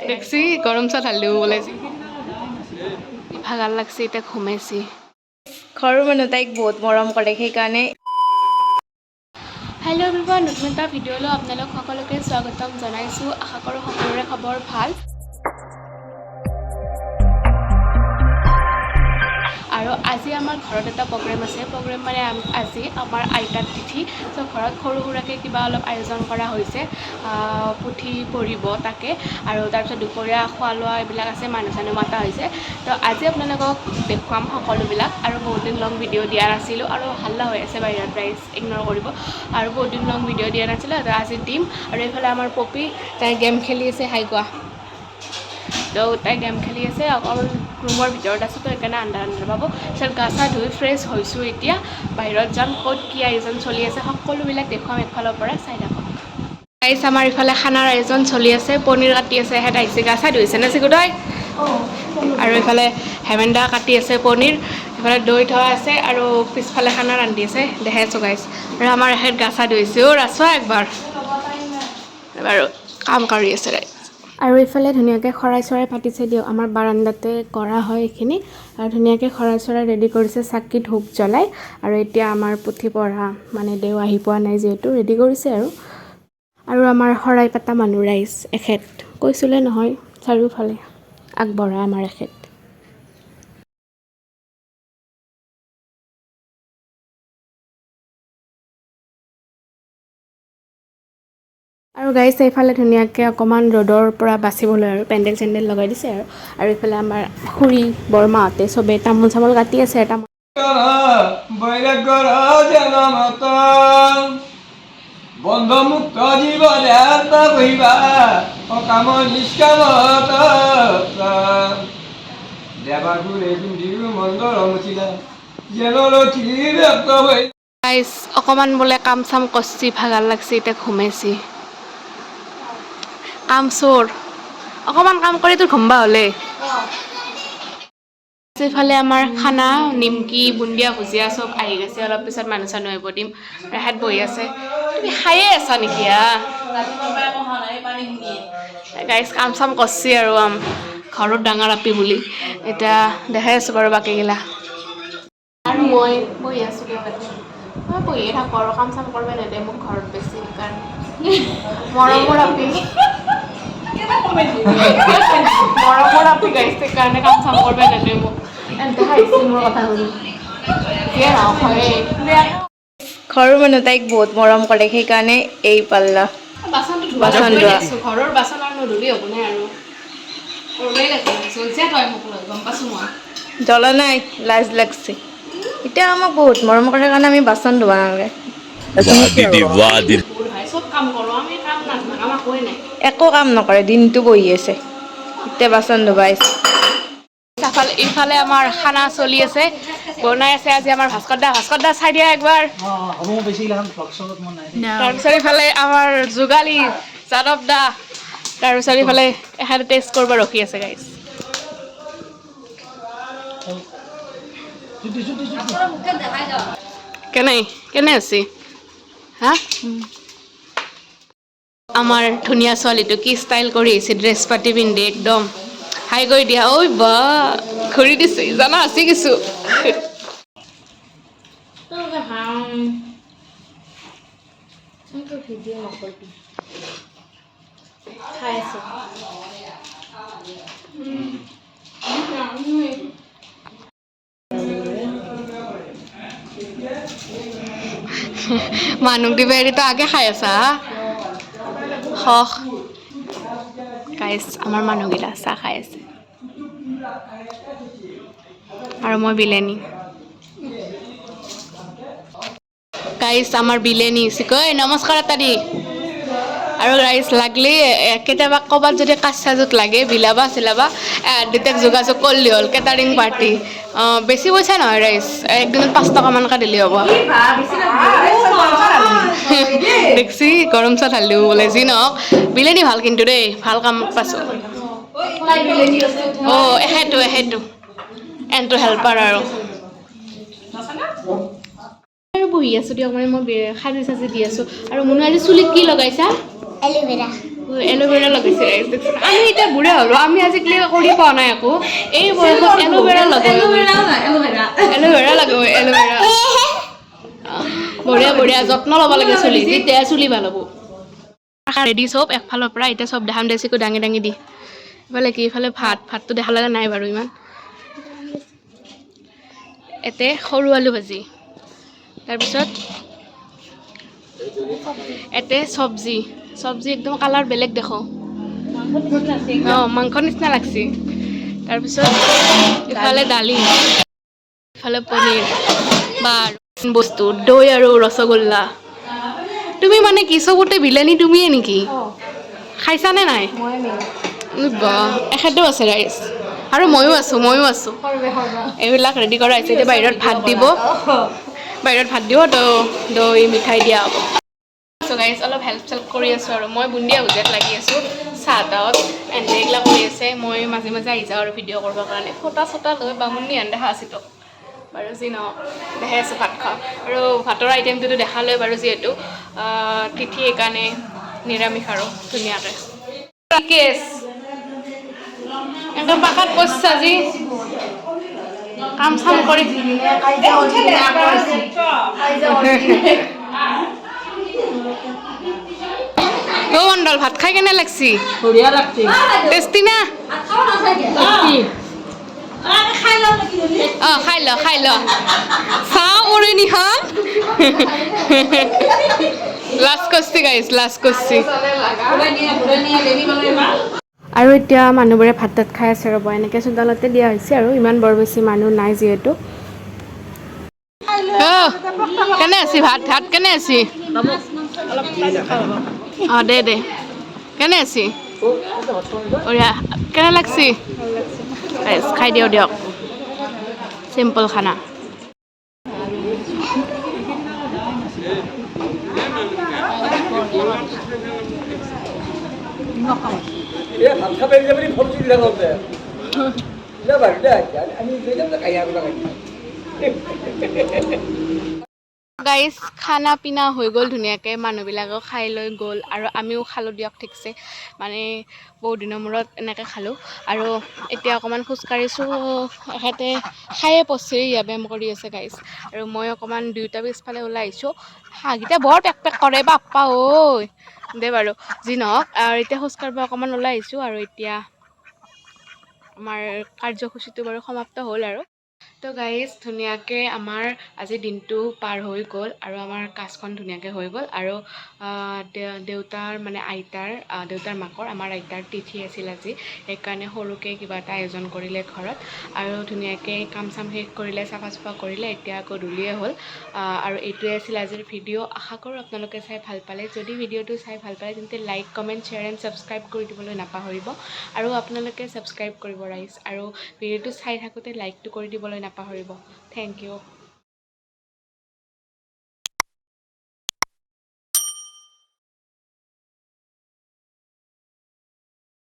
দেখছি গৰম চাহ ঢালিও ওলাইছে ভাগাৰ লাগছে এতিয়া ঘুমাইছি ঘৰৰ মানুহ তাইক বহুত মৰম কৰে সেইকাৰণে হেল্ল' এভৰিৱান নতুন এটা ভিডিঅ'লৈ আপোনালোক সকলোকে স্বাগতম জনাইছোঁ আশা কৰোঁ সকলোৰে খবৰ ভাল আৰু আজি আমাৰ ঘৰত এটা প্ৰগ্ৰেম আছে প্ৰগ্ৰেম মানে আজি আমাৰ আইতাৰ তিথি তো ঘৰত সৰু সুৰাকৈ কিবা অলপ আয়োজন কৰা হৈছে পুথি পঢ়িব তাকে আৰু তাৰপিছত দুপৰীয়া খোৱা লোৱা এইবিলাক আছে মানুহ চানুহ মাতা হৈছে তো আজি আপোনালোকক দেখুৱাম সকলোবিলাক আৰু বহুত দিন লং ভিডিঅ' দিয়া নাছিলোঁ আৰু হাল্লা হৈ আছে বাহিৰত প্ৰাইজ ইগন'ৰ কৰিব আৰু বহুত দিন লং ভিডিঅ' দিয়া নাছিলোঁ তো আজি দিম আৰু এইফালে আমাৰ পপি তাই গেম খেলি আছে হাই কোৱা তো তাই গেম খেলি আছে অকল ৰুমৰ ভিতৰত আছোঁ তো সেইকাৰণে আন্ধাৰ পাব তাৰপিছত গা চা ধুই ফ্ৰেছ হৈছোঁ এতিয়া বাহিৰত যাম ক'ত কি আয়োজন চলি আছে সকলোবিলাক দেখুৱাম একফালৰ পৰা চাই থাকক গাইছ আমাৰ ইফালে খানাৰ আয়োজন চলি আছে পনীৰ কাটি আছে হেঁত আহিছে গা চা ধুইছে নে চিকুতই আৰু এইফালে হেমেন্দা কাটি আছে পনীৰ এইফালে দৈ থোৱা আছে আৰু পিছফালে খানা ৰান্ধি আছে দেখাই আছোঁ গাইছ আৰু আমাৰ এখেত গা চা ধুইছে ৰাছোৱা একবাৰ বাৰু কাম কৰি আছে গাইছ আৰু এইফালে ধুনীয়াকৈ শৰাই চৰাই পাতিছে দিয়ক আমাৰ বাৰাণ্ডাতে কৰা হয় এইখিনি আৰু ধুনীয়াকৈ শৰাই চৰাই ৰেডি কৰিছে চাকি ধূপ জ্বলাই আৰু এতিয়া আমাৰ পুথি পঢ়া মানে দেও আহি পোৱা নাই যিহেতু ৰেডি কৰিছে আৰু আমাৰ শৰাই পাতা মানুহ ৰাইজ এখেত কৈছিলে নহয় চাৰিওফালে আগবঢ়া আমাৰ এখেত আৰু গাইছ এইফালে ধুনীয়াকৈ অকণমান ৰ'দৰ পৰা বাচিবলৈ আৰু পেণ্ডেল চেণ্ডেল লগাই দিছে আৰু এইফালে আমাৰ খুৰী বৰমাহঁতে চবেই তামোল চামোল কাটি আছে বন্ধমুক্ত জীৱন বহিবা অকাম নিষ্কামত দেৱাগুৰে বিন্দিও মন্দৰ মুচিলা জেনৰথি ব্যক্ত হৈ গাইছ অকণমান বোলে কাম চাম কৰছি ভাগাৰ লাগছি এতিয়া ঘুমাইছি কাম চোৰ অকণমান কাম কৰি তোৰ ঘুমবা হ'লে এইফালে আমাৰ খানা নিমকি বুন্দিয়া ভুজিয়া চব আহি গৈছে অলপ পিছত মানুহ চানুহ আহিব দিম ৰেহাত বহি আছে তুমি খায়ে আছা নেকি গাইছ কাম চাম কৰছি আৰু ঘৰত ডাঙৰ আপি বুলি এতিয়া দেখাই আছোঁ বাৰু বাকীগিলা আৰু মই বহি আছোঁ মই বহিয়ে থাকোঁ আৰু কাম চাম কৰিব নেদে মোক ঘৰত বেছি সেইকাৰণে মৰমৰ আপি মৰমৰ আপি গাইছ সেইকাৰণে কাম চাম কৰিব নেদে মোক এনেকৈ খাইছে মোৰ কথা শুনি ঘৰৰ মানুহ তাইক বহুত মৰম কৰে সেইকাৰণে এই পাল্লা বাচন ধোৱা ঘৰৰ বাচন আৰু নধুলি হ'ব নাই আৰু জ্বলা নাই লাজ লাগছে এতিয়া আমাক বহুত মৰম কৰে কাৰণে আমি বাচন ধোৱা নালাগে একো কাম নকৰে দিনটো বহি আছে এতিয়া বাচন ধুবাই ইফালে আমাৰ খানা চলি আছে বনাই আছে আজি আমাৰ ভাস্কৰ দা চাই দিয়া একবাৰ তাৰপিছত ইফালে আমাৰ যোগালী যাদৱ দা তাৰপিছত ইফালে এখানে টেষ্ট কৰিব ৰখি আছে গাইছ কেনে আছে হা আমাৰ ধুনীয়া ছোৱালীটো কি ষ্টাইল কৰি আহিছে ড্ৰেছ পাতি পিন্ধি একদম হাই কৰি দিয়া ঐ বা ঘূৰি দিছে জানা আছে কিছু খাই আছো মানুহ দিবা এৰি তো আগে খাই আছা গাইছ আমাৰ মানুহকেইটা চাহ খাই আছে আৰু মই বিলেনি গাইছ আমাৰ বিলেনি চিকৈ নমস্কাৰ এটা দি আৰু ৰাইজ লাগলি কেতিয়াবা ক'ৰবাত যদি কাজ চাজত লাগে বিলাবা চিলাবা দেউতাক যোগাযোগ কৰিলে হ'ল কেটাৰিং পাৰ্টি বেছি পইচা নহয় ৰাইজ একদিনত 5 টকামানকৈ দিলে হ'ব দেখছি গৰম চাহ ঢালিও বোলে যি নহওক বিলেনি ভাল কিন্তু দেই ভাল কাম পাইছোঁ এখেতো এনটো হেল্পাৰ আৰু বহি আছোঁ দিয়ক মানে মই সাজি চাজি দি আছোঁ আৰু মুনু আজি চুলিত কি লগাইছা এল'ভেৰা এল'ভেৰা লগাইছে আমি এতিয়া বুঢ়া হ'লো আমি আজিকালি কৰি পোৱা নাই একো এই বয়সত এল'ভেৰা লগাব এল'ভেৰা লগাব এল'ভেৰা বঢ়িয়া বঢ়িয়া যত্ন ল'ব লাগে চুলি তেতিয়া চুলি ভাল হ'ব ৰেডি চব একফালৰ পৰা এতিয়া চব দেখাম দেচিকো দাঙি দাঙি দি ইফালে কি ইফালে ভাতটো দেখা লগা নাই বাৰু ইমান এতে সৰু আলু ভাজি তাৰপিছত এতে চব্জি একদম কালাৰ বেলেগ দেখো অঁ মাংস নিচিনা লাগছি তাৰপিছত ইফালে দালি ইফালে পনীৰ বা বস্তু দৈ আৰু ৰসগোল্লা তুমি মানে কি চবতে বিলানী তুমিয়ে নেকি খাইছানে নাই বাহ এখেতেও আছে ৰাইজ আৰু ময়ো আছোঁ এইবিলাক ৰেডি কৰা হৈছে এতিয়া বাহিৰত ভাত দিব তো দৈ মিঠাই দিয়া হ'ব গাইজ অলপ হেল্প কৰি আছোঁ আৰু মই বুন্দিয়া ভুজিয়াত লাগি আছোঁ চাহ তাহত এণ্ড এইবিলাক কৰি আছে মই মাজে মাজে আহি যাওঁ আৰু ভিডিঅ' কৰিবৰ কাৰণে ফটা চটা লৈ বামুণী হেন দেখা আছিলোঁ বাৰু যি নহওক দেখাই আছোঁ ভাত খাওঁ আৰু ভাতৰ আইটেমটোতো দেখালৈ বাৰু যিহেতু তিথি সেইকাৰণে নিৰামিষ আৰু ধুনীয়াকৈ কেছ একদম পাকাত পইচা যি কাম চাম কৰি মণ্ডল ভাত খাই কেনে লাগছি বঢ়িয়া লাগছে টেষ্টি না খাই ল চাহ কৰি নিখন লাষ্ট কৰছি গাইছ লাষ্ট কৰছি আৰু এতিয়া মানুহবোৰে ভাত তাত খাই আছে ৰ'ব এনেকৈ চোতালতে দিয়া হৈছে আৰু ইমান বৰ বেছি মানুহ নাই যিহেতু কেনে আছি ভাত কেনে আছি অঁ দে কেনে আছি বঢ়িয়া কেনে লাগছি খাই দিয়ক চিম্পল খানা ভাত খাবে যাবি ভর্তি দিলাম আমি গাইজ খানা পিনা হৈ গ'ল ধুনীয়াকৈ মানুহবিলাকেও খাই লৈ গ'ল আৰু আমিও খালোঁ দিয়ক ঠিকছে মানে বহুত দিনৰ মূৰত এনেকৈ খালোঁ আৰু এতিয়া অকণমান খোজকাঢ়িছোঁ এখেতে খায়ে পচি ব্যায়াম কৰি আছে গাইজ আৰু মই অকণমান দুয়োটা পিছফালে ওলাই আহিছোঁ হাঁহকেইটা বৰ পেক কৰে বাপ্পা ঐ দে বাৰু যি নহওক আৰু এতিয়া খোজকাঢ়িব অকণমান ওলাই আহিছোঁ আৰু এতিয়া আমাৰ কাৰ্যসূচীটো বাৰু সমাপ্ত হ'ল আৰু তো গাইজ ধুনীয়াকৈ আমাৰ আজি দিনটো পাৰ হৈ গ'ল আৰু আমাৰ কাজখন ধুনীয়াকৈ হৈ গ'ল আৰু দেউতাৰ মাকৰ আমাৰ আইতাৰ তিথি আছিল আজি সেইকাৰণে সৰুকৈ কিবা এটা আয়োজন কৰিলে ঘৰত আৰু ধুনীয়াকৈ কাম চাম শেষ কৰিলে চাফা চাফা কৰিলে এতিয়া গধূলিয়ে হ'ল আৰু এইটোৱে আছিল আজিৰ ভিডিঅ' আশা কৰোঁ আপোনালোকে চাই ভাল পালে যদি ভিডিঅ'টো চাই ভাল পালে তেন্তে like comment share and subscribe কৰি দিবলৈ নাপাহৰিব আৰু আপোনালোকে ছাবস্ক্ৰাইব কৰিব ৰাইজ আৰু ভিডিঅ'টো চাই থাকোঁতে লাইকটো কৰি দিবলৈ নাপাহৰিব থেংক ইউ